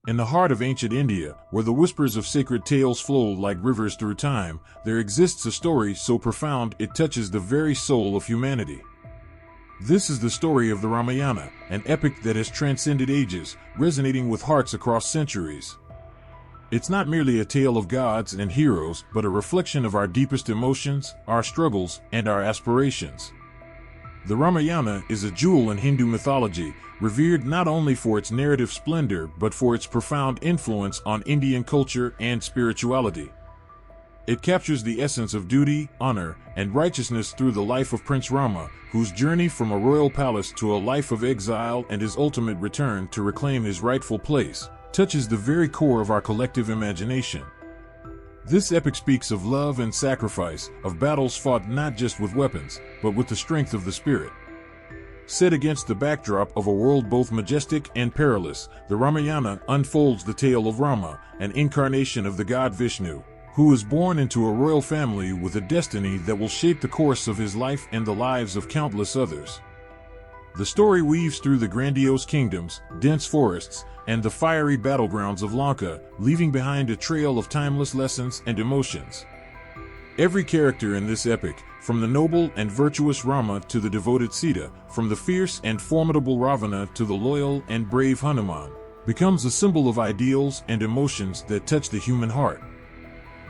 In the heart of ancient India, where the whispers of sacred tales flow like rivers through time, there exists a story so profound it touches the very soul of humanity. This is the story of the Ramayana, an epic that has transcended ages, resonating with hearts across centuries. It's not merely a tale of gods and heroes, but a reflection of our deepest emotions, our struggles, and our aspirations. The Ramayana is a jewel in Hindu mythology, revered not only for its narrative splendor but for its profound influence on Indian culture and spirituality. It captures the essence of duty, honor, and righteousness through the life of Prince Rama, whose journey from a royal palace to a life of exile and his ultimate return to reclaim his rightful place touches the very core of our collective imagination. This epic speaks of love and sacrifice, of battles fought not just with weapons, but with the strength of the spirit. Set against the backdrop of a world both majestic and perilous, the Ramayana unfolds the tale of Rama, an incarnation of the god Vishnu, who is born into a royal family with a destiny that will shape the course of his life and the lives of countless others. The story weaves through the grandiose kingdoms, dense forests, and the fiery battlegrounds of Lanka, leaving behind a trail of timeless lessons and emotions. Every character in this epic, from the noble and virtuous Rama to the devoted Sita, from the fierce and formidable Ravana to the loyal and brave Hanuman, becomes a symbol of ideals and emotions that touch the human heart.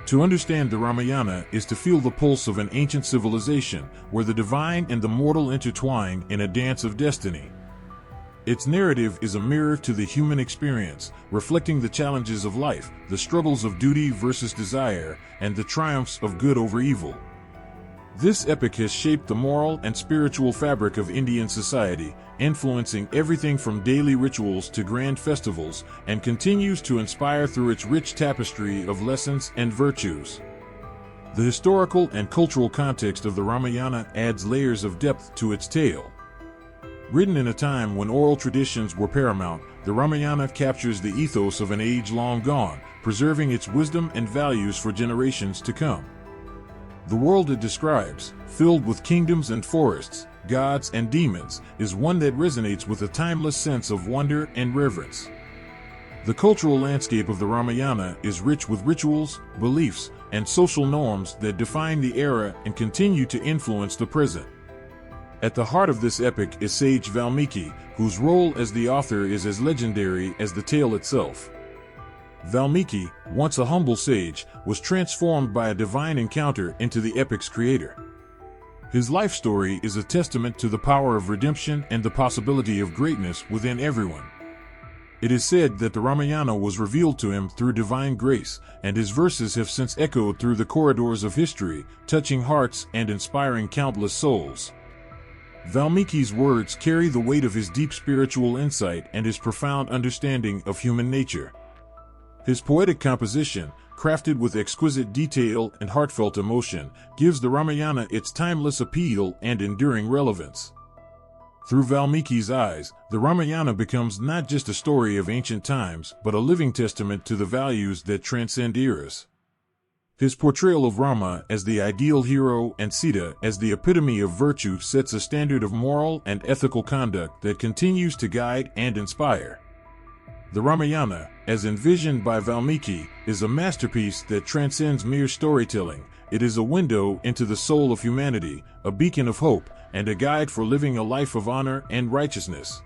To understand the Ramayana is to feel the pulse of an ancient civilization, where the divine and the mortal intertwine in a dance of destiny. Its narrative is a mirror to the human experience, reflecting the challenges of life, the struggles of duty versus desire, and the triumphs of good over evil. This epic has shaped the moral and spiritual fabric of Indian society, influencing everything from daily rituals to grand festivals, and continues to inspire through its rich tapestry of lessons and virtues. The historical and cultural context of the Ramayana adds layers of depth to its tale. Written in a time when oral traditions were paramount, the Ramayana captures the ethos of an age long gone, preserving its wisdom and values for generations to come. The world it describes, filled with kingdoms and forests, gods and demons, is one that resonates with a timeless sense of wonder and reverence. The cultural landscape of the Ramayana is rich with rituals, beliefs, and social norms that define the era and continue to influence the present. At the heart of this epic is sage Valmiki, whose role as the author is as legendary as the tale itself. Valmiki, once a humble sage, was transformed by a divine encounter into the epic's creator. His life story is a testament to the power of redemption and the possibility of greatness within everyone. It is said that the Ramayana was revealed to him through divine grace, and his verses have since echoed through the corridors of history, touching hearts and inspiring countless souls. Valmiki's words carry the weight of his deep spiritual insight and his profound understanding of human nature. His poetic composition, crafted with exquisite detail and heartfelt emotion, gives the Ramayana its timeless appeal and enduring relevance. Through Valmiki's eyes, the Ramayana becomes not just a story of ancient times, but a living testament to the values that transcend eras. His portrayal of Rama as the ideal hero and Sita as the epitome of virtue sets a standard of moral and ethical conduct that continues to guide and inspire. The Ramayana, as envisioned by Valmiki, is a masterpiece that transcends mere storytelling. It is a window into the soul of humanity, a beacon of hope, and a guide for living a life of honor and righteousness.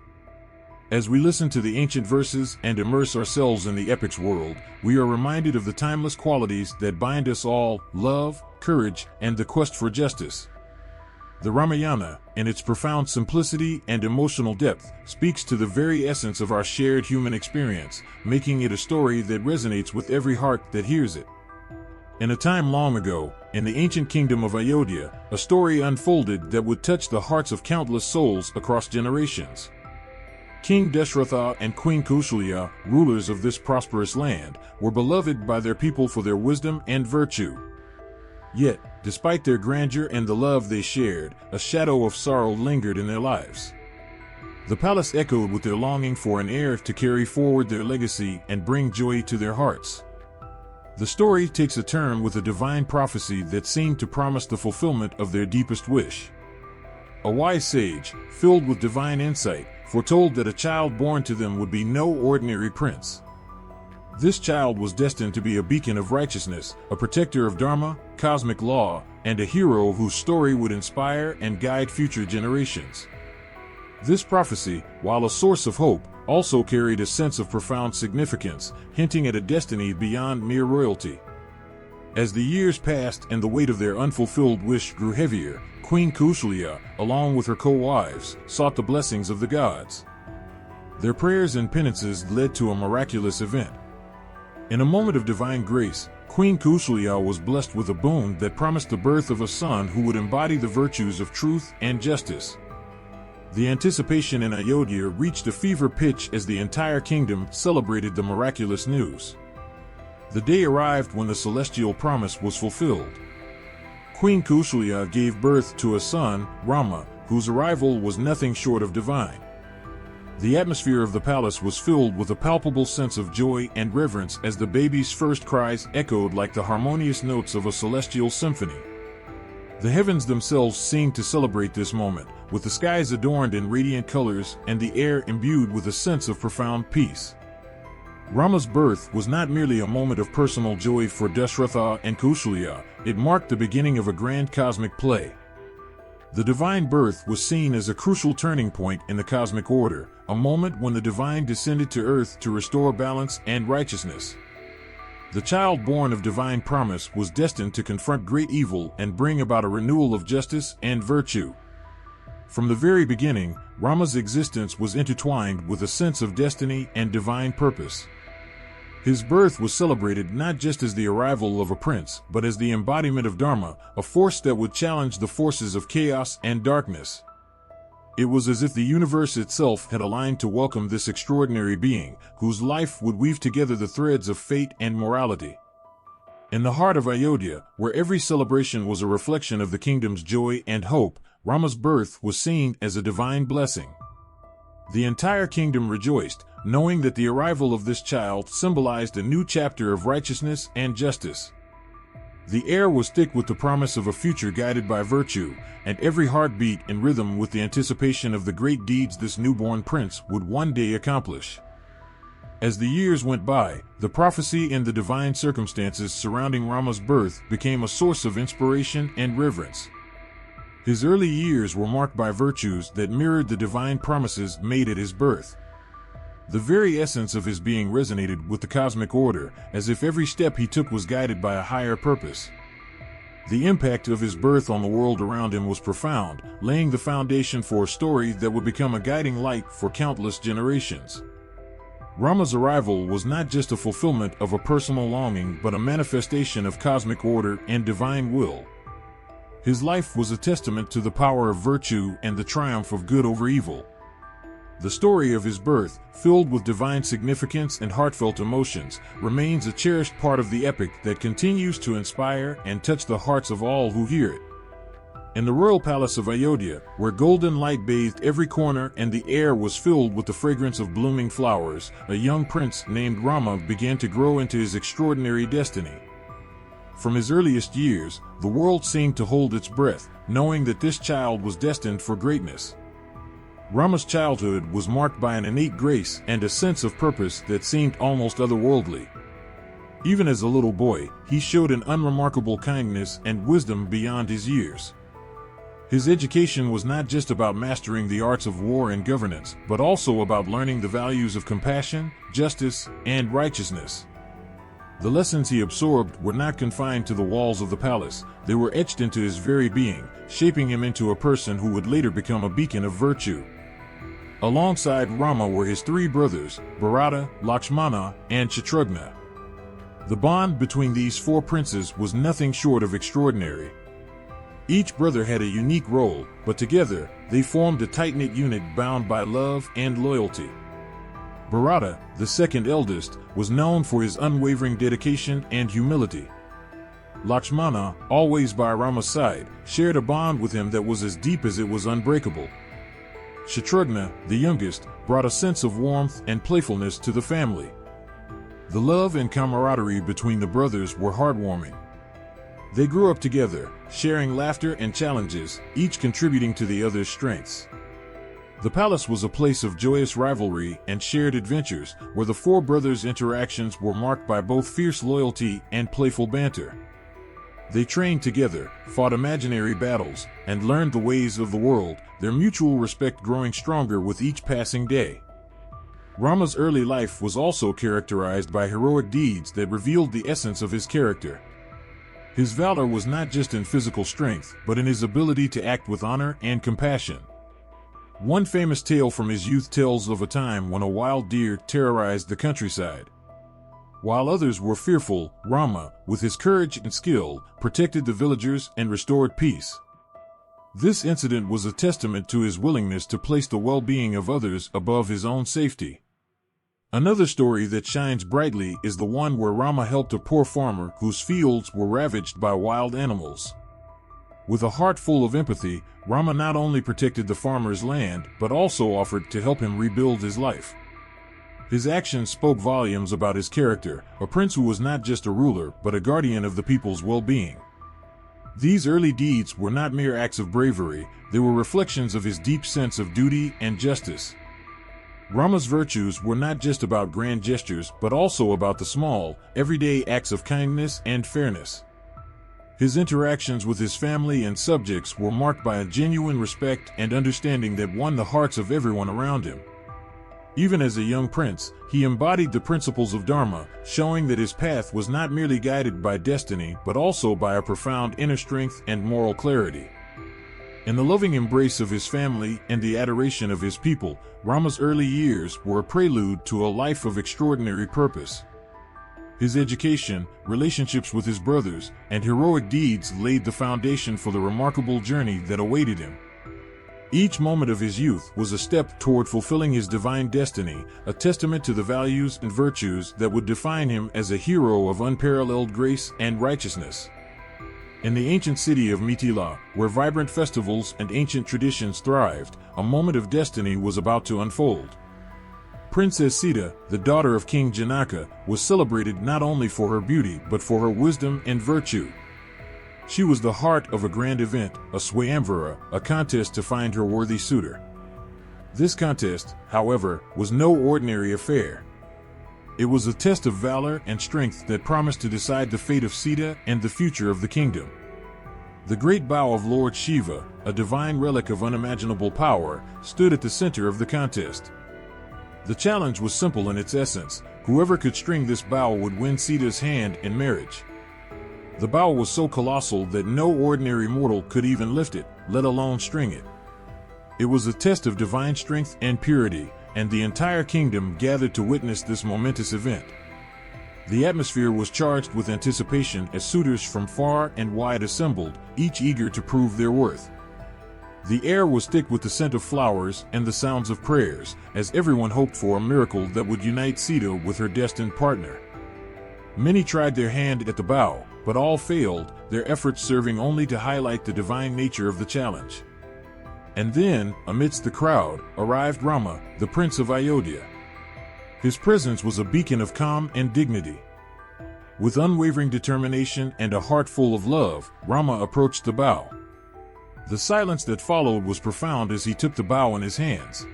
As we listen to the ancient verses and immerse ourselves in the epic's world, we are reminded of the timeless qualities that bind us all: love, courage, and the quest for justice. The Ramayana, in its profound simplicity and emotional depth, speaks to the very essence of our shared human experience, making it a story that resonates with every heart that hears it. In a time long ago, in the ancient kingdom of Ayodhya, a story unfolded that would touch the hearts of countless souls across generations. King Dashratha and Queen Kausalya, rulers of this prosperous land, were beloved by their people for their wisdom and virtue. Yet, despite their grandeur and the love they shared, a shadow of sorrow lingered in their lives. The palace echoed with their longing for an heir to carry forward their legacy and bring joy to their hearts. The story takes a turn with a divine prophecy that seemed to promise the fulfillment of their deepest wish. A wise sage, filled with divine insight, foretold that a child born to them would be no ordinary prince. This child was destined to be a beacon of righteousness, a protector of Dharma, cosmic law, and a hero whose story would inspire and guide future generations. This prophecy, while a source of hope, also carried a sense of profound significance, hinting at a destiny beyond mere royalty. As the years passed and the weight of their unfulfilled wish grew heavier, Queen Kausalya, along with her co-wives, sought the blessings of the gods. Their prayers and penances led to a miraculous event. In a moment of divine grace, Queen Kausalya was blessed with a boon that promised the birth of a son who would embody the virtues of truth and justice. The anticipation in Ayodhya reached a fever pitch as the entire kingdom celebrated the miraculous news. The day arrived when the celestial promise was fulfilled. Queen Kausalya gave birth to a son, Rama, whose arrival was nothing short of divine. The atmosphere of the palace was filled with a palpable sense of joy and reverence as the baby's first cries echoed like the harmonious notes of a celestial symphony. The heavens themselves seemed to celebrate this moment, with the skies adorned in radiant colors and the air imbued with a sense of profound peace. Rama's birth was not merely a moment of personal joy for Dashratha and Kausalya, it marked the beginning of a grand cosmic play. The divine birth was seen as a crucial turning point in the cosmic order, a moment when the divine descended to earth to restore balance and righteousness. The child born of divine promise was destined to confront great evil and bring about a renewal of justice and virtue. From the very beginning, Rama's existence was intertwined with a sense of destiny and divine purpose. His birth was celebrated not just as the arrival of a prince, but as the embodiment of Dharma, a force that would challenge the forces of chaos and darkness. It was as if the universe itself had aligned to welcome this extraordinary being, whose life would weave together the threads of fate and morality. In the heart of Ayodhya, where every celebration was a reflection of the kingdom's joy and hope, Rama's birth was seen as a divine blessing. The entire kingdom rejoiced, knowing that the arrival of this child symbolized a new chapter of righteousness and justice. The air was thick with the promise of a future guided by virtue, and every heart beat in rhythm with the anticipation of the great deeds this newborn prince would one day accomplish. As the years went by, the prophecy and the divine circumstances surrounding Rama's birth became a source of inspiration and reverence. His early years were marked by virtues that mirrored the divine promises made at his birth. The very essence of his being resonated with the cosmic order, as if every step he took was guided by a higher purpose. The impact of his birth on the world around him was profound, laying the foundation for a story that would become a guiding light for countless generations. Rama's arrival was not just a fulfillment of a personal longing, but a manifestation of cosmic order and divine will. His life was a testament to the power of virtue and the triumph of good over evil. The story of his birth, filled with divine significance and heartfelt emotions, remains a cherished part of the epic that continues to inspire and touch the hearts of all who hear it. In the royal palace of Ayodhya, where golden light bathed every corner and the air was filled with the fragrance of blooming flowers, a young prince named Rama began to grow into his extraordinary destiny. From his earliest years, the world seemed to hold its breath, knowing that this child was destined for greatness. Rama's childhood was marked by an innate grace and a sense of purpose that seemed almost otherworldly. Even as a little boy, he showed an unremarkable kindness and wisdom beyond his years. His education was not just about mastering the arts of war and governance, but also about learning the values of compassion, justice, and righteousness. The lessons he absorbed were not confined to the walls of the palace, they were etched into his very being, shaping him into a person who would later become a beacon of virtue. Alongside Rama were his three brothers, Bharata, Lakshmana, and Shatrughna. The bond between these four princes was nothing short of extraordinary. Each brother had a unique role, but together, they formed a tight-knit unit bound by love and loyalty. Bharata, the second eldest, was known for his unwavering dedication and humility. Lakshmana, always by Rama's side, shared a bond with him that was as deep as it was unbreakable. Shatrughna, the youngest, brought a sense of warmth and playfulness to the family. The love and camaraderie between the brothers were heartwarming. They grew up together, sharing laughter and challenges, each contributing to the other's strengths. The palace was a place of joyous rivalry and shared adventures, where the four brothers' interactions were marked by both fierce loyalty and playful banter. They trained together, fought imaginary battles, and learned the ways of the world, their mutual respect growing stronger with each passing day. Rama's early life was also characterized by heroic deeds that revealed the essence of his character. His valor was not just in physical strength, but in his ability to act with honor and compassion. One famous tale from his youth tells of a time when a wild deer terrorized the countryside. While others were fearful, Rama, with his courage and skill, protected the villagers and restored peace. This incident was a testament to his willingness to place the well-being of others above his own safety. Another story that shines brightly is the one where Rama helped a poor farmer whose fields were ravaged by wild animals. With a heart full of empathy, Rama not only protected the farmer's land, but also offered to help him rebuild his life. His actions spoke volumes about his character, a prince who was not just a ruler, but a guardian of the people's well-being. These early deeds were not mere acts of bravery, they were reflections of his deep sense of duty and justice. Rama's virtues were not just about grand gestures, but also about the small, everyday acts of kindness and fairness. His interactions with his family and subjects were marked by a genuine respect and understanding that won the hearts of everyone around him. Even as a young prince, he embodied the principles of Dharma, showing that his path was not merely guided by destiny, but also by a profound inner strength and moral clarity. In the loving embrace of his family and the adoration of his people, Rama's early years were a prelude to a life of extraordinary purpose. His education, relationships with his brothers, and heroic deeds laid the foundation for the remarkable journey that awaited him. Each moment of his youth was a step toward fulfilling his divine destiny, a testament to the values and virtues that would define him as a hero of unparalleled grace and righteousness. In the ancient city of Mythology, where vibrant festivals and ancient traditions thrived, a moment of destiny was about to unfold. Princess Sita, the daughter of King Janaka, was celebrated not only for her beauty but for her wisdom and virtue. She was the heart of a grand event, a Swayamvara, a contest to find her worthy suitor. This contest, however, was no ordinary affair. It was a test of valor and strength that promised to decide the fate of Sita and the future of the kingdom. The great bow of Lord Shiva, a divine relic of unimaginable power, stood at the center of the contest. The challenge was simple in its essence: whoever could string this bow would win Sita's hand in marriage. The bow was so colossal that no ordinary mortal could even lift it, let alone string it. It was a test of divine strength and purity, and the entire kingdom gathered to witness this momentous event. The atmosphere was charged with anticipation as suitors from far and wide assembled, each eager to prove their worth. The air was thick with the scent of flowers and the sounds of prayers, as everyone hoped for a miracle that would unite Sita with her destined partner. Many tried their hand at the bow, but all failed, their efforts serving only to highlight the divine nature of the challenge. And then, amidst the crowd, arrived Rama, the Prince of Ayodhya. His presence was a beacon of calm and dignity. With unwavering determination and a heart full of love, Rama approached the bow. The silence that followed was profound as he took the bow in his hands.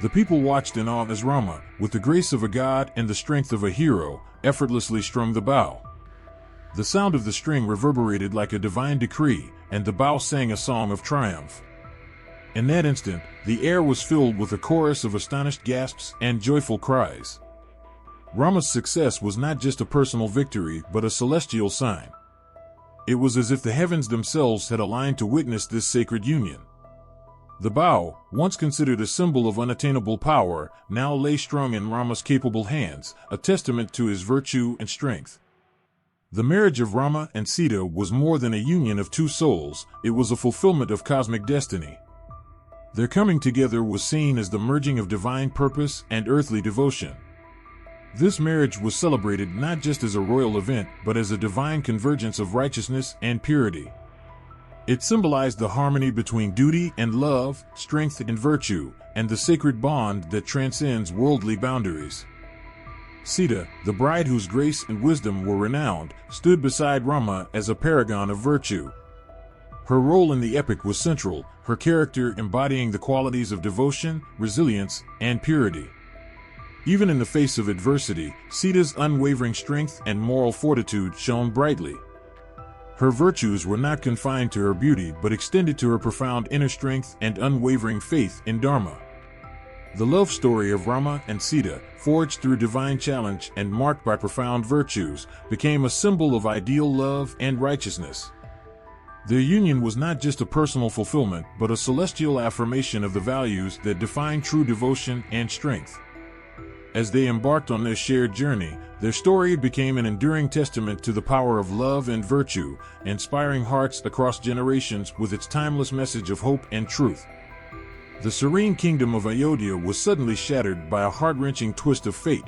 The people watched in awe as Rama, with the grace of a god and the strength of a hero, effortlessly strung the bow. The sound of the string reverberated like a divine decree, and the bow sang a song of triumph. In that instant, the air was filled with a chorus of astonished gasps and joyful cries. Rama's success was not just a personal victory, but a celestial sign. It was as if the heavens themselves had aligned to witness this sacred union. The bow, once considered a symbol of unattainable power, now lay strung in Rama's capable hands, a testament to his virtue and strength. The marriage of Rama and Sita was more than a union of two souls, it was a fulfillment of cosmic destiny. Their coming together was seen as the merging of divine purpose and earthly devotion. This marriage was celebrated not just as a royal event, but as a divine convergence of righteousness and purity. It symbolized the harmony between duty and love, strength and virtue, and the sacred bond that transcends worldly boundaries. Sita, the bride whose grace and wisdom were renowned, stood beside Rama as a paragon of virtue. Her role in the epic was central, her character embodying the qualities of devotion, resilience, and purity. Even in the face of adversity, Sita's unwavering strength and moral fortitude shone brightly. Her virtues were not confined to her beauty but extended to her profound inner strength and unwavering faith in Dharma. The love story of Rama and Sita, forged through divine challenge and marked by profound virtues, became a symbol of ideal love and righteousness. Their union was not just a personal fulfillment but a celestial affirmation of the values that define true devotion and strength. As they embarked on their shared journey, their story became an enduring testament to the power of love and virtue, inspiring hearts across generations with its timeless message of hope and truth. The serene kingdom of Ayodhya was suddenly shattered by a heart-wrenching twist of fate.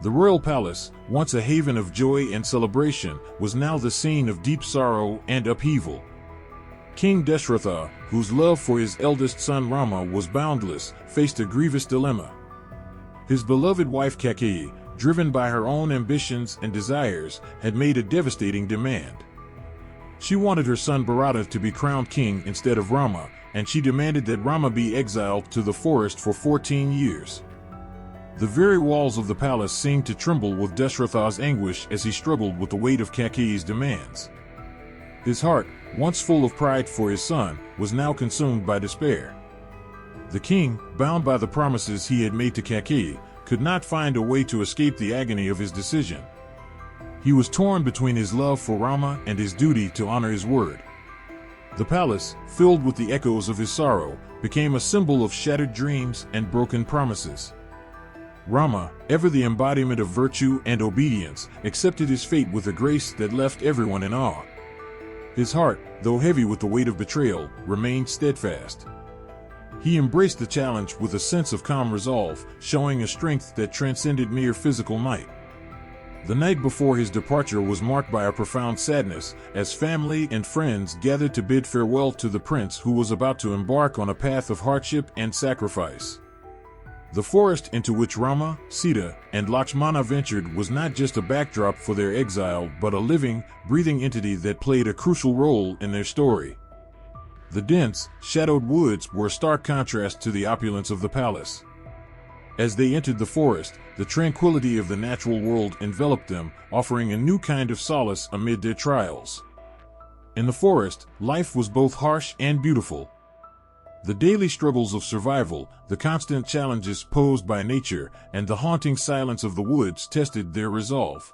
The royal palace, once a haven of joy and celebration, was now the scene of deep sorrow and upheaval. King Dashratha, whose love for his eldest son Rama was boundless, faced a grievous dilemma. His beloved wife Kaikeyi, driven by her own ambitions and desires, had made a devastating demand. She wanted her son Bharata to be crowned king instead of Rama, and she demanded that Rama be exiled to the forest for 14 years. The very walls of the palace seemed to tremble with Dashratha's anguish as he struggled with the weight of Kaikeyi's demands. His heart, once full of pride for his son, was now consumed by despair. The king, bound by the promises he had made to Kaikeyi, could not find a way to escape the agony of his decision. He was torn between his love for Rama and his duty to honor his word. The palace, filled with the echoes of his sorrow, became a symbol of shattered dreams and broken promises. Rama, ever the embodiment of virtue and obedience, accepted his fate with a grace that left everyone in awe. His heart, though heavy with the weight of betrayal, remained steadfast. He embraced the challenge with a sense of calm resolve, showing a strength that transcended mere physical might. The night before his departure was marked by a profound sadness, as family and friends gathered to bid farewell to the prince who was about to embark on a path of hardship and sacrifice. The forest into which Rama, Sita, and Lakshmana ventured was not just a backdrop for their exile but a living, breathing entity that played a crucial role in their story. The dense, shadowed woods were a stark contrast to the opulence of the palace. As they entered the forest, the tranquility of the natural world enveloped them, offering a new kind of solace amid their trials. In the forest, life was both harsh and beautiful. The daily struggles of survival, the constant challenges posed by nature, and the haunting silence of the woods tested their resolve.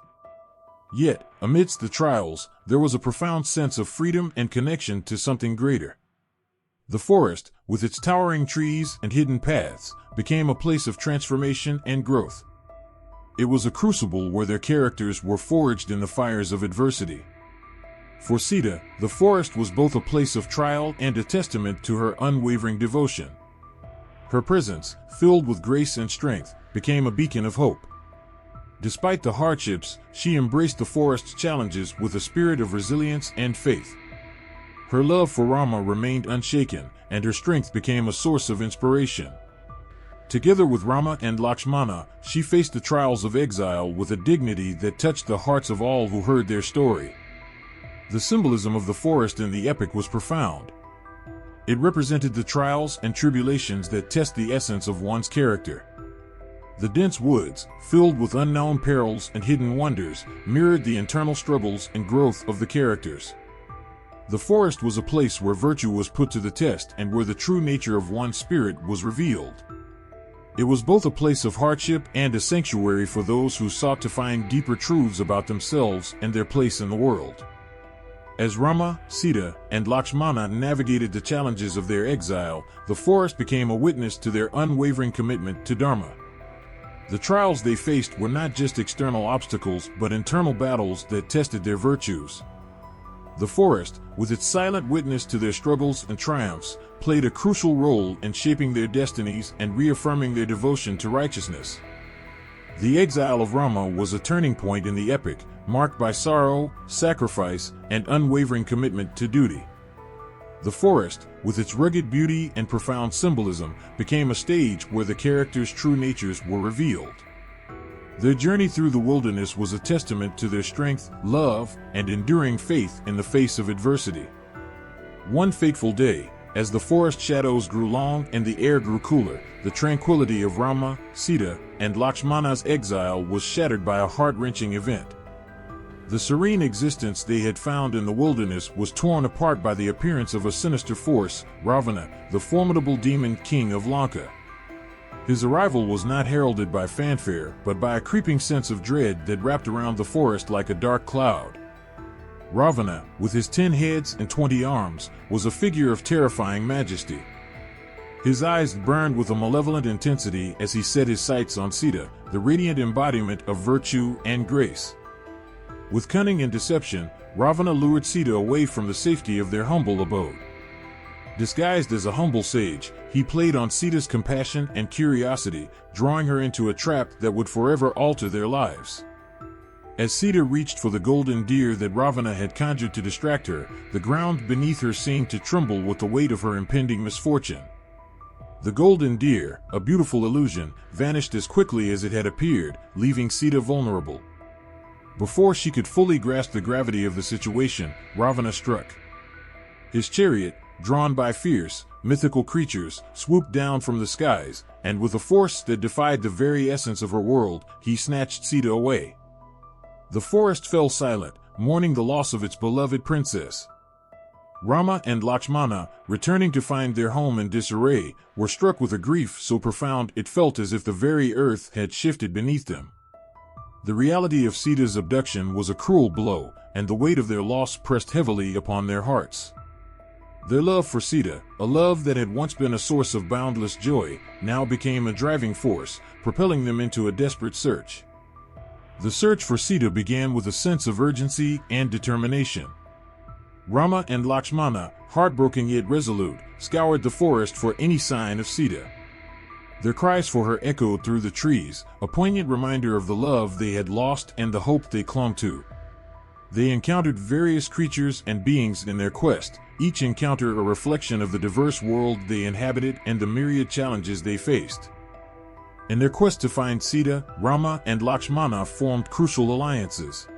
Yet, amidst the trials, there was a profound sense of freedom and connection to something greater. The forest, with its towering trees and hidden paths, became a place of transformation and growth. It was a crucible where their characters were forged in the fires of adversity. For Sita, the forest was both a place of trial and a testament to her unwavering devotion. Her presence, filled with grace and strength, became a beacon of hope. Despite the hardships, she embraced the forest's challenges with a spirit of resilience and faith. Her love for Rama remained unshaken, and her strength became a source of inspiration. Together with Rama and Lakshmana, she faced the trials of exile with a dignity that touched the hearts of all who heard their story. The symbolism of the forest in the epic was profound. It represented the trials and tribulations that test the essence of one's character. The dense woods, filled with unknown perils and hidden wonders, mirrored the internal struggles and growth of the characters. The forest was a place where virtue was put to the test and where the true nature of one's spirit was revealed. It was both a place of hardship and a sanctuary for those who sought to find deeper truths about themselves and their place in the world. As Rama, Sita, and Lakshmana navigated the challenges of their exile, the forest became a witness to their unwavering commitment to Dharma. The trials they faced were not just external obstacles but internal battles that tested their virtues. The forest, with its silent witness to their struggles and triumphs, played a crucial role in shaping their destinies and reaffirming their devotion to righteousness. The exile of Rama was a turning point in the epic, marked by sorrow, sacrifice, and unwavering commitment to duty. The forest, with its rugged beauty and profound symbolism, became a stage where the characters' true natures were revealed. Their journey through the wilderness was a testament to their strength, love, and enduring faith in the face of adversity. One fateful day, as the forest shadows grew long and the air grew cooler, the tranquility of Rama, Sita, and Lakshmana's exile was shattered by a heart-wrenching event. The serene existence they had found in the wilderness was torn apart by the appearance of a sinister force, Ravana, the formidable demon king of Lanka. His arrival was not heralded by fanfare, but by a creeping sense of dread that wrapped around the forest like a dark cloud. Ravana, with his 10 heads and 20 arms, was a figure of terrifying majesty. His eyes burned with a malevolent intensity as he set his sights on Sita, the radiant embodiment of virtue and grace. With cunning and deception, Ravana lured Sita away from the safety of their humble abode. Disguised as a humble sage, he played on Sita's compassion and curiosity, drawing her into a trap that would forever alter their lives. As Sita reached for the golden deer that Ravana had conjured to distract her, the ground beneath her seemed to tremble with the weight of her impending misfortune. The golden deer, a beautiful illusion, vanished as quickly as it had appeared, leaving Sita vulnerable. Before she could fully grasp the gravity of the situation, Ravana struck. His chariot, drawn by fierce, mythical creatures, swooped down from the skies, and with a force that defied the very essence of her world, he snatched Sita away. The forest fell silent, mourning the loss of its beloved princess. Rama and Lakshmana, returning to find their home in disarray, were struck with a grief so profound it felt as if the very earth had shifted beneath them. The reality of Sita's abduction was a cruel blow, and the weight of their loss pressed heavily upon their hearts. Their love for Sita, a love that had once been a source of boundless joy, now became a driving force, propelling them into a desperate search. The search for Sita began with a sense of urgency and determination. Rama and Lakshmana, heartbroken yet resolute, scoured the forest for any sign of Sita. Their cries for her echoed through the trees, a poignant reminder of the love they had lost and the hope they clung to. They encountered various creatures and beings in their quest, each encounter a reflection of the diverse world they inhabited and the myriad challenges they faced. In their quest to find Sita, Rama and Lakshmana formed crucial alliances.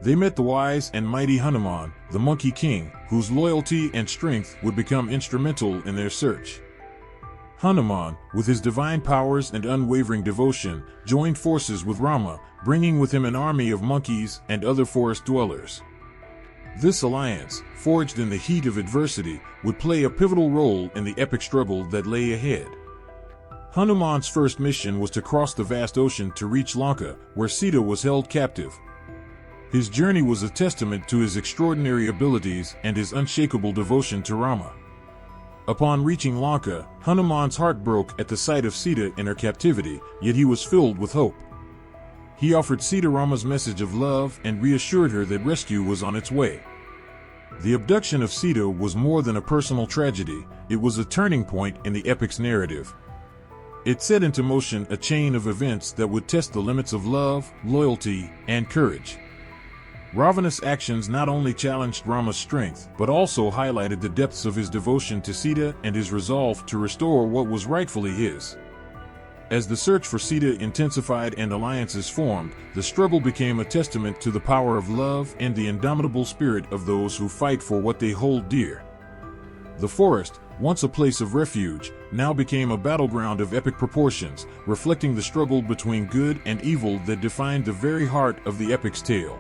They met the wise and mighty Hanuman, the Monkey King, whose loyalty and strength would become instrumental in their search. Hanuman, with his divine powers and unwavering devotion, joined forces with Rama, bringing with him an army of monkeys and other forest dwellers. This alliance, forged in the heat of adversity, would play a pivotal role in the epic struggle that lay ahead. Hanuman's first mission was to cross the vast ocean to reach Lanka, where Sita was held captive. His journey was a testament to his extraordinary abilities and his unshakable devotion to Rama. Upon reaching Lanka, Hanuman's heart broke at the sight of Sita in her captivity, yet he was filled with hope. He offered Sita Rama's message of love and reassured her that rescue was on its way. The abduction of Sita was more than a personal tragedy, it was a turning point in the epic's narrative. It set into motion a chain of events that would test the limits of love, loyalty, and courage. Ravana's actions not only challenged Rama's strength, but also highlighted the depths of his devotion to Sita and his resolve to restore what was rightfully his. As the search for Sita intensified and alliances formed, the struggle became a testament to the power of love and the indomitable spirit of those who fight for what they hold dear. The forest, once a place of refuge, now became a battleground of epic proportions, reflecting the struggle between good and evil that defined the very heart of the epic's tale.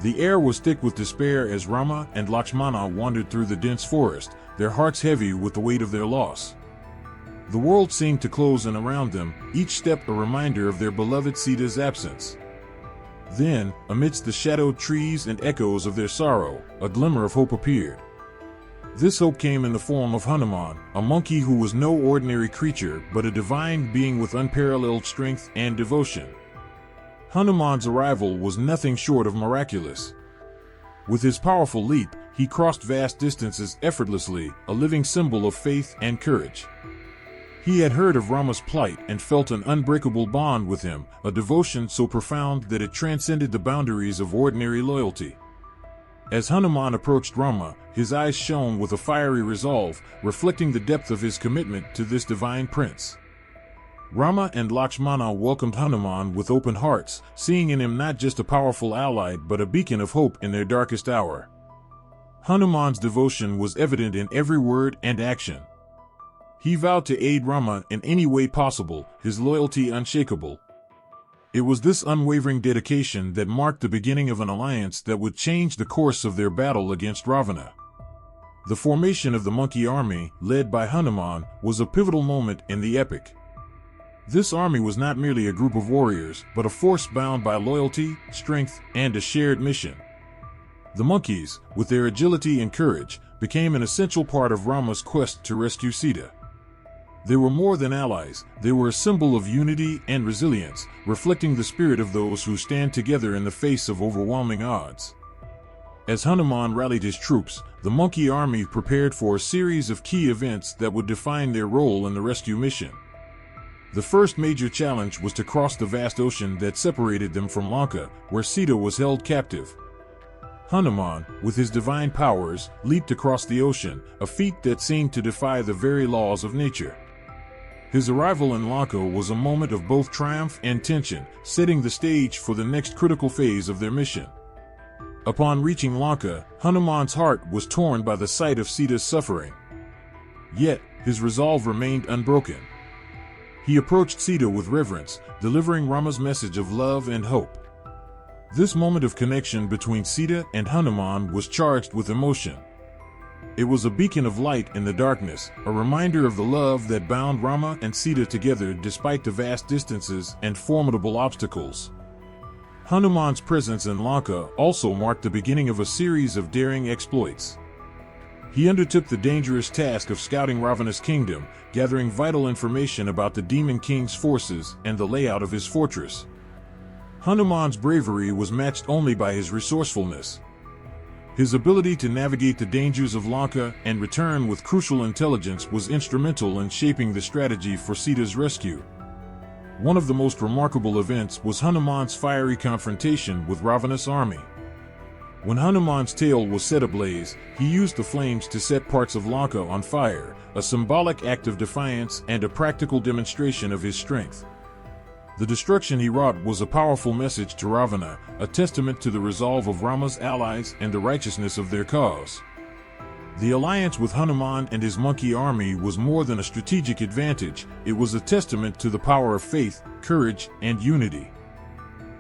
The air was thick with despair as Rama and Lakshmana wandered through the dense forest, their hearts heavy with the weight of their loss. The world seemed to close in around them, each step a reminder of their beloved Sita's absence. Then, amidst the shadowed trees and echoes of their sorrow, a glimmer of hope appeared. This hope came in the form of Hanuman, a monkey who was no ordinary creature but a divine being with unparalleled strength and devotion. Hanuman's arrival was nothing short of miraculous. With his powerful leap, he crossed vast distances effortlessly, a living symbol of faith and courage. He had heard of Rama's plight and felt an unbreakable bond with him, a devotion so profound that it transcended the boundaries of ordinary loyalty. As Hanuman approached Rama, his eyes shone with a fiery resolve, reflecting the depth of his commitment to this divine prince. Rama and Lakshmana welcomed Hanuman with open hearts, seeing in him not just a powerful ally but a beacon of hope in their darkest hour. Hanuman's devotion was evident in every word and action. He vowed to aid Rama in any way possible, his loyalty unshakable. It was this unwavering dedication that marked the beginning of an alliance that would change the course of their battle against Ravana. The formation of the monkey army, led by Hanuman, was a pivotal moment in the epic. This army was not merely a group of warriors, but a force bound by loyalty, strength, and a shared mission. The monkeys, with their agility and courage, became an essential part of Rama's quest to rescue Sita. They were more than allies, they were a symbol of unity and resilience, reflecting the spirit of those who stand together in the face of overwhelming odds. As Hanuman rallied his troops, the monkey army prepared for a series of key events that would define their role in the rescue mission. The first major challenge was to cross the vast ocean that separated them from Lanka, where Sita was held captive. Hanuman, with his divine powers, leaped across the ocean, a feat that seemed to defy the very laws of nature. His arrival in Lanka was a moment of both triumph and tension, setting the stage for the next critical phase of their mission. Upon reaching Lanka, Hanuman's heart was torn by the sight of Sita's suffering. Yet, his resolve remained unbroken. He approached Sita with reverence, delivering Rama's message of love and hope. This moment of connection between Sita and Hanuman was charged with emotion. It was a beacon of light in the darkness, a reminder of the love that bound Rama and Sita together despite the vast distances and formidable obstacles. Hanuman's presence in Lanka also marked the beginning of a series of daring exploits. He undertook the dangerous task of scouting Ravana's kingdom, gathering vital information about the demon king's forces and the layout of his fortress. Hanuman's bravery was matched only by his resourcefulness. His ability to navigate the dangers of Lanka and return with crucial intelligence was instrumental in shaping the strategy for Sita's rescue. One of the most remarkable events was Hanuman's fiery confrontation with Ravana's army. When Hanuman's tail was set ablaze, he used the flames to set parts of Lanka on fire, a symbolic act of defiance and a practical demonstration of his strength. The destruction he wrought was a powerful message to Ravana, a testament to the resolve of Rama's allies and the righteousness of their cause. The alliance with Hanuman and his monkey army was more than a strategic advantage, it was a testament to the power of faith, courage, and unity.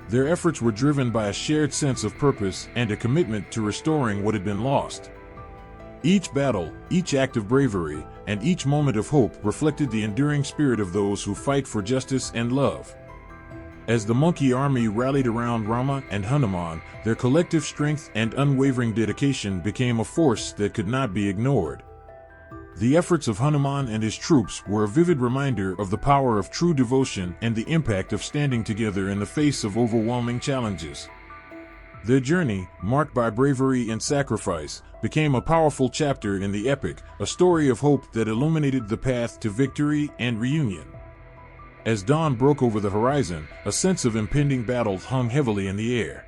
Their efforts were driven by a shared sense of purpose and a commitment to restoring what had been lost. Each battle, each act of bravery, and each moment of hope reflected the enduring spirit of those who fight for justice and love. As the monkey army rallied around Rama and Hanuman, their collective strength and unwavering dedication became a force that could not be ignored. The efforts of Hanuman and his troops were a vivid reminder of the power of true devotion and the impact of standing together in the face of overwhelming challenges. Their journey, marked by bravery and sacrifice, became a powerful chapter in the epic, a story of hope that illuminated the path to victory and reunion. As dawn broke over the horizon, a sense of impending battle hung heavily in the air.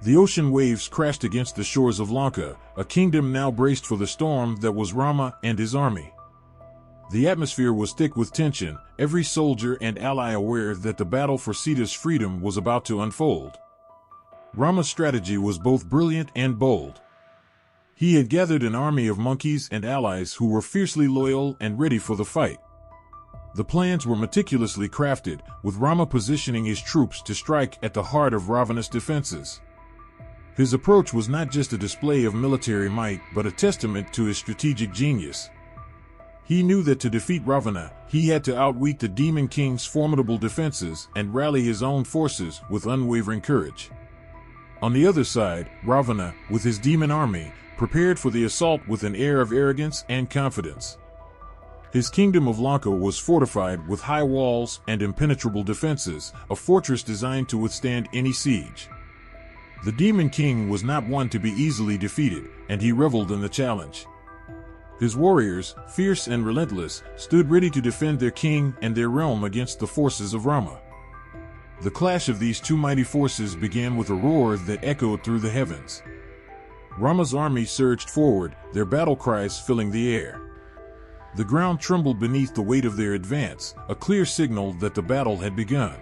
The ocean waves crashed against the shores of Lanka, a kingdom now braced for the storm that was Rama and his army. The atmosphere was thick with tension, every soldier and ally aware that the battle for Sita's freedom was about to unfold. Rama's strategy was both brilliant and bold. He had gathered an army of monkeys and allies who were fiercely loyal and ready for the fight. The plans were meticulously crafted, with Rama positioning his troops to strike at the heart of Ravana's defenses. His approach was not just a display of military might, but a testament to his strategic genius. He knew that to defeat Ravana, he had to outwit the demon king's formidable defenses and rally his own forces with unwavering courage. On the other side, Ravana, with his demon army, prepared for the assault with an air of arrogance and confidence. His kingdom of Lanka was fortified with high walls and impenetrable defenses, a fortress designed to withstand any siege. The demon king was not one to be easily defeated, and he reveled in the challenge. His warriors, fierce and relentless, stood ready to defend their king and their realm against the forces of Rama. The clash of these two mighty forces began with a roar that echoed through the heavens. Rama's army surged forward, their battle cries filling the air. The ground trembled beneath the weight of their advance, a clear signal that the battle had begun.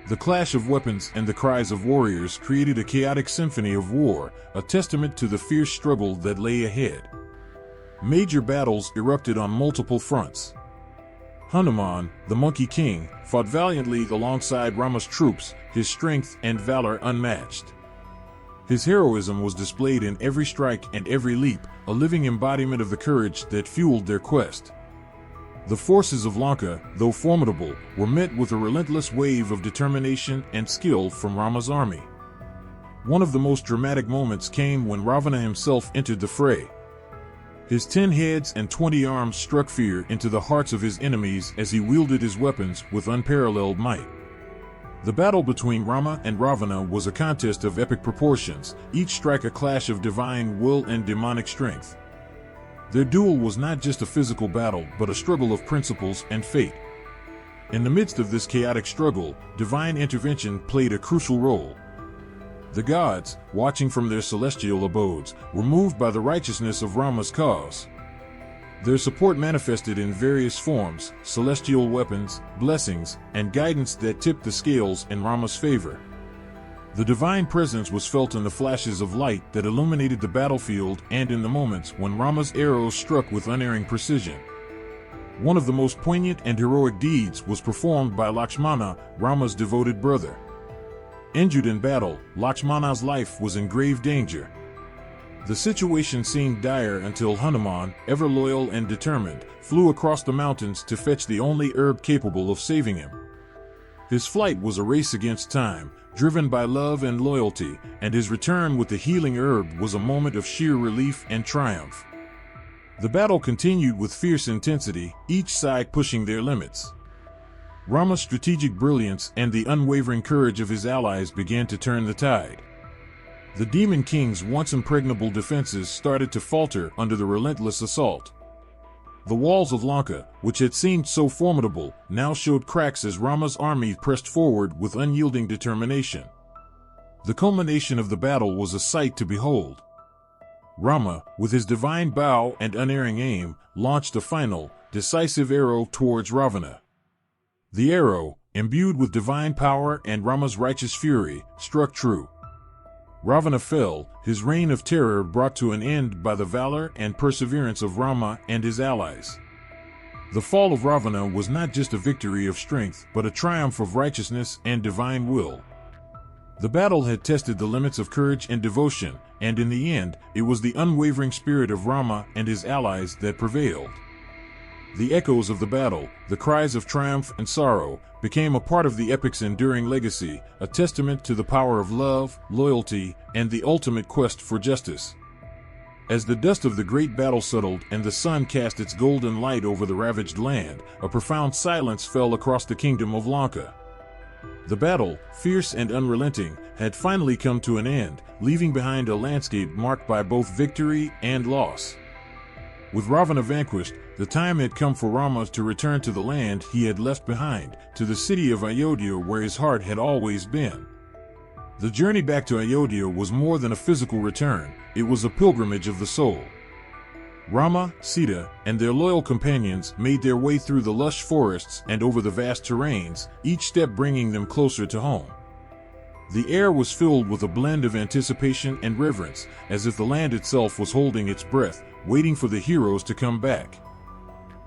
The clash of weapons and the cries of warriors created a chaotic symphony of war, a testament to the fierce struggle that lay ahead. Major battles erupted on multiple fronts. Hanuman, the Monkey King, fought valiantly alongside Rama's troops, his strength and valor unmatched. His heroism was displayed in every strike and every leap, a living embodiment of the courage that fueled their quest. The forces of Lanka, though formidable, were met with a relentless wave of determination and skill from Rama's army. One of the most dramatic moments came when Ravana himself entered the fray. His 10 heads and 20 arms struck fear into the hearts of his enemies as he wielded his weapons with unparalleled might. The battle between Rama and Ravana was a contest of epic proportions, each strike a clash of divine will and demonic strength. Their duel was not just a physical battle, but a struggle of principles and fate. In the midst of this chaotic struggle, divine intervention played a crucial role. The gods, watching from their celestial abodes, were moved by the righteousness of Rama's cause. Their support manifested in various forms: celestial weapons, blessings, and guidance that tipped the scales in Rama's favor. The divine presence was felt in the flashes of light that illuminated the battlefield and in the moments when Rama's arrows struck with unerring precision. One of the most poignant and heroic deeds was performed by Lakshmana, Rama's devoted brother. Injured in battle, Lakshmana's life was in grave danger. The situation seemed dire until Hanuman, ever loyal and determined, flew across the mountains to fetch the only herb capable of saving him. His flight was a race against time, driven by love and loyalty, and his return with the healing herb was a moment of sheer relief and triumph. The battle continued with fierce intensity, each side pushing their limits. Rama's strategic brilliance and the unwavering courage of his allies began to turn the tide. The Demon King's once impregnable defenses started to falter under the relentless assault. The walls of Lanka, which had seemed so formidable, now showed cracks as Rama's army pressed forward with unyielding determination. The culmination of the battle was a sight to behold. Rama, with his divine bow and unerring aim, launched a final, decisive arrow towards Ravana. The arrow, imbued with divine power and Rama's righteous fury, struck true. Ravana fell, his reign of terror brought to an end by the valor and perseverance of Rama and his allies. The fall of Ravana was not just a victory of strength, but a triumph of righteousness and divine will. The battle had tested the limits of courage and devotion, and in the end, it was the unwavering spirit of Rama and his allies that prevailed. The echoes of the battle, the cries of triumph and sorrow, became a part of the epic's enduring legacy, a testament to the power of love, loyalty, and the ultimate quest for justice. As the dust of the great battle settled and the sun cast its golden light over the ravaged land, a profound silence fell across the kingdom of Lanka. The battle, fierce and unrelenting, had finally come to an end, leaving behind a landscape marked by both victory and loss. With Ravana vanquished, the time had come for Rama to return to the land he had left behind, to the city of Ayodhya where his heart had always been. The journey back to Ayodhya was more than a physical return, it was a pilgrimage of the soul. Rama, Sita, and their loyal companions made their way through the lush forests and over the vast terrains, each step bringing them closer to home. The air was filled with a blend of anticipation and reverence, as if the land itself was holding its breath, waiting for the heroes to come back.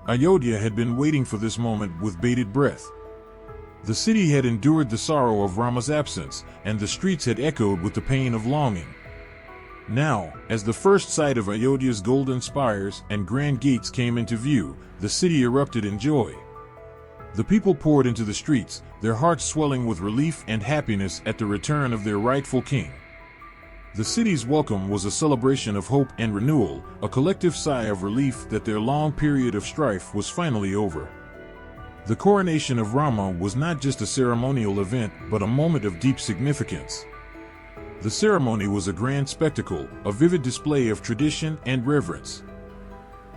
Ayodhya had been waiting for this moment with bated breath. The city had endured the sorrow of Rama's absence, and the streets had echoed with the pain of longing. Now, as the first sight of Ayodhya's golden spires and grand gates came into view, the city erupted in joy. The people poured into the streets, their hearts swelling with relief and happiness at the return of their rightful king. The city's welcome was a celebration of hope and renewal, a collective sigh of relief that their long period of strife was finally over. The coronation of Rama was not just a ceremonial event, but a moment of deep significance. The ceremony was a grand spectacle, a vivid display of tradition and reverence.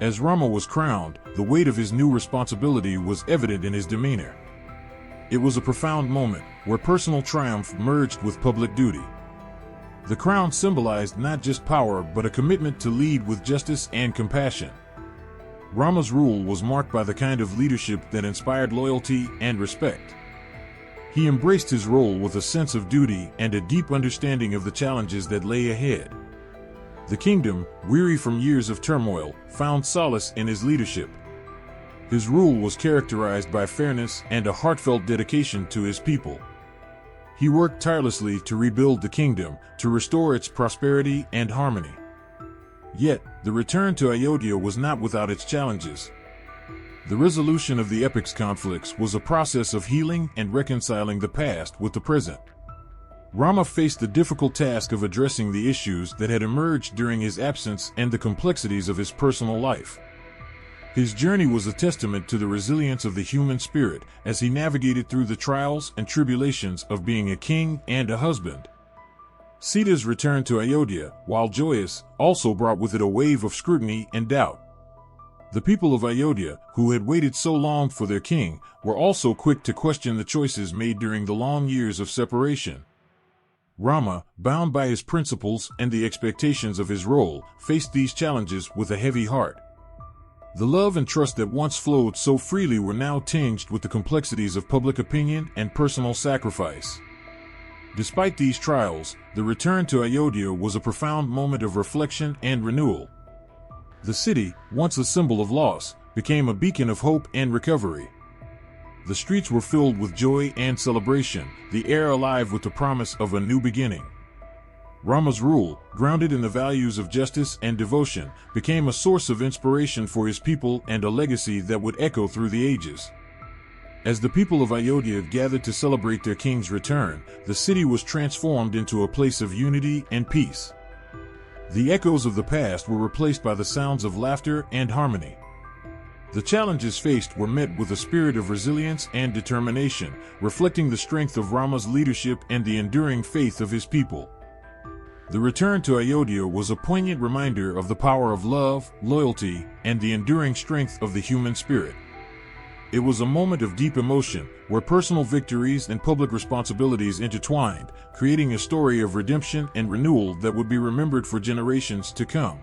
As Rama was crowned, the weight of his new responsibility was evident in his demeanor. It was a profound moment, where personal triumph merged with public duty. The crown symbolized not just power but a commitment to lead with justice and compassion. Rama's rule was marked by the kind of leadership that inspired loyalty and respect. He embraced his role with a sense of duty and a deep understanding of the challenges that lay ahead. The kingdom, weary from years of turmoil, found solace in his leadership. His rule was characterized by fairness and a heartfelt dedication to his people. He worked tirelessly to rebuild the kingdom, to restore its prosperity and harmony. Yet, the return to Ayodhya was not without its challenges. The resolution of the epic's conflicts was a process of healing and reconciling the past with the present. Rama faced the difficult task of addressing the issues that had emerged during his absence and the complexities of his personal life. His journey was a testament to the resilience of the human spirit as he navigated through the trials and tribulations of being a king and a husband. Sita's return to Ayodhya, while joyous, also brought with it a wave of scrutiny and doubt. The people of Ayodhya, who had waited so long for their king, were also quick to question the choices made during the long years of separation. Rama, bound by his principles and the expectations of his role, faced these challenges with a heavy heart. The love and trust that once flowed so freely were now tinged with the complexities of public opinion and personal sacrifice. Despite these trials, the return to Ayodhya was a profound moment of reflection and renewal. The city, once a symbol of loss, became a beacon of hope and recovery. The streets were filled with joy and celebration, the air alive with the promise of a new beginning. Rama's rule, grounded in the values of justice and devotion, became a source of inspiration for his people and a legacy that would echo through the ages. As the people of Ayodhya gathered to celebrate their king's return, the city was transformed into a place of unity and peace. The echoes of the past were replaced by the sounds of laughter and harmony. The challenges faced were met with a spirit of resilience and determination, reflecting the strength of Rama's leadership and the enduring faith of his people. The return to Ayodhya was a poignant reminder of the power of love, loyalty, and the enduring strength of the human spirit. It was a moment of deep emotion, where personal victories and public responsibilities intertwined, creating a story of redemption and renewal that would be remembered for generations to come.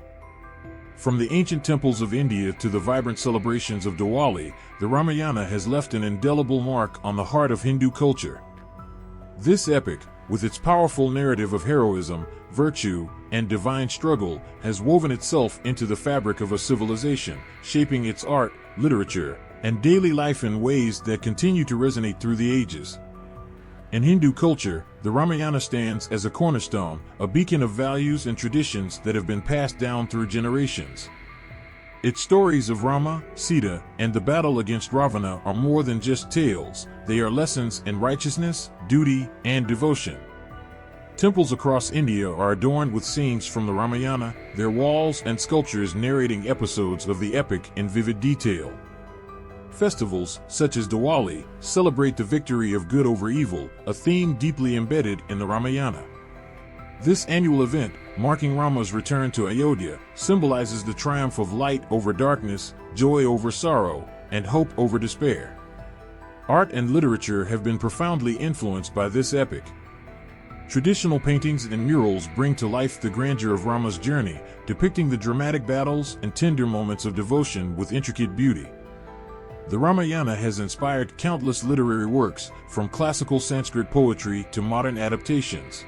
From the ancient temples of India to the vibrant celebrations of Diwali, the Ramayana has left an indelible mark on the heart of Hindu culture. This epic, with its powerful narrative of heroism, virtue, and divine struggle, has woven itself into the fabric of a civilization, shaping its art, literature, and daily life in ways that continue to resonate through the ages. In Hindu culture, the Ramayana stands as a cornerstone, a beacon of values and traditions that have been passed down through generations. Its stories of Rama, Sita, and the battle against Ravana are more than just tales. They are lessons in righteousness, duty, and devotion. Temples across India are adorned with scenes from the Ramayana, their walls and sculptures narrating episodes of the epic in vivid detail. Festivals, such as Diwali, celebrate the victory of good over evil, a theme deeply embedded in the Ramayana. This annual event, marking Rama's return to Ayodhya, symbolizes the triumph of light over darkness, joy over sorrow, and hope over despair. Art and literature have been profoundly influenced by this epic. Traditional paintings and murals bring to life the grandeur of Rama's journey, depicting the dramatic battles and tender moments of devotion with intricate beauty. The Ramayana has inspired countless literary works, from classical Sanskrit poetry to modern adaptations.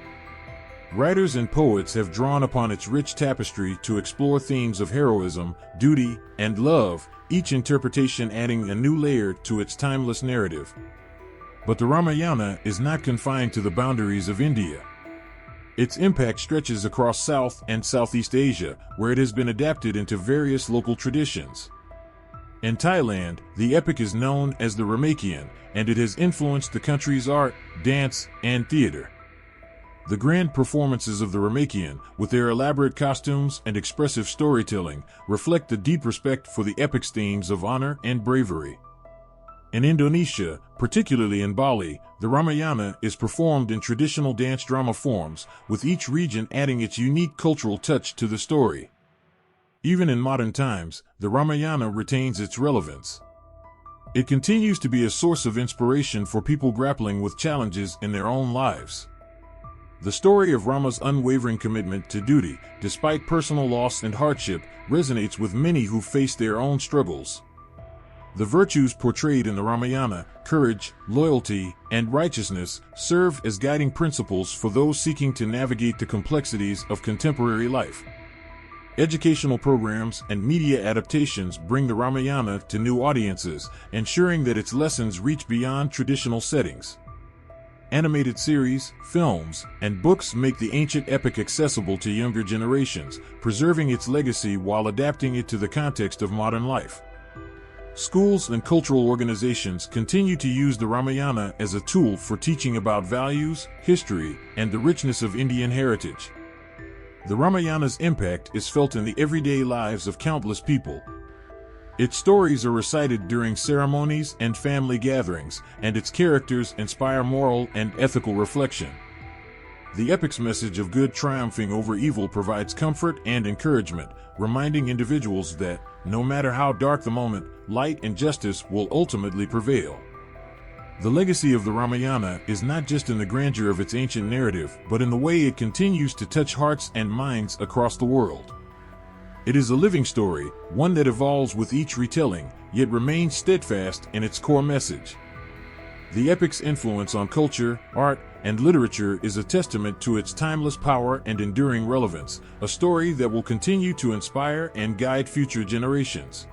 Writers and poets have drawn upon its rich tapestry to explore themes of heroism, duty, and love, each interpretation adding a new layer to its timeless narrative. But the Ramayana is not confined to the boundaries of India. Its impact stretches across South and Southeast Asia, where it has been adapted into various local traditions. In Thailand, the epic is known as the Ramakien, and it has influenced the country's art, dance, and theater. The grand performances of the Ramakien, with their elaborate costumes and expressive storytelling, reflect the deep respect for the epic's themes of honor and bravery. In Indonesia, particularly in Bali, the Ramayana is performed in traditional dance drama forms, with each region adding its unique cultural touch to the story. Even in modern times, the Ramayana retains its relevance. It continues to be a source of inspiration for people grappling with challenges in their own lives. The story of Rama's unwavering commitment to duty, despite personal loss and hardship, resonates with many who face their own struggles. The virtues portrayed in the Ramayana, courage, loyalty, and righteousness, serve as guiding principles for those seeking to navigate the complexities of contemporary life. Educational programs and media adaptations bring the Ramayana to new audiences, ensuring that its lessons reach beyond traditional settings. Animated series, films, and books make the ancient epic accessible to younger generations, preserving its legacy while adapting it to the context of modern life. Schools and cultural organizations continue to use the Ramayana as a tool for teaching about values, history, and the richness of Indian heritage. The Ramayana's impact is felt in the everyday lives of countless people. Its stories are recited during ceremonies and family gatherings, and its characters inspire moral and ethical reflection. The epic's message of good triumphing over evil provides comfort and encouragement, reminding individuals that, no matter how dark the moment, light and justice will ultimately prevail. The legacy of the Ramayana is not just in the grandeur of its ancient narrative, but in the way it continues to touch hearts and minds across the world. It is a living story, one that evolves with each retelling, yet remains steadfast in its core message. The epic's influence on culture, art, and literature is a testament to its timeless power and enduring relevance, a story that will continue to inspire and guide future generations.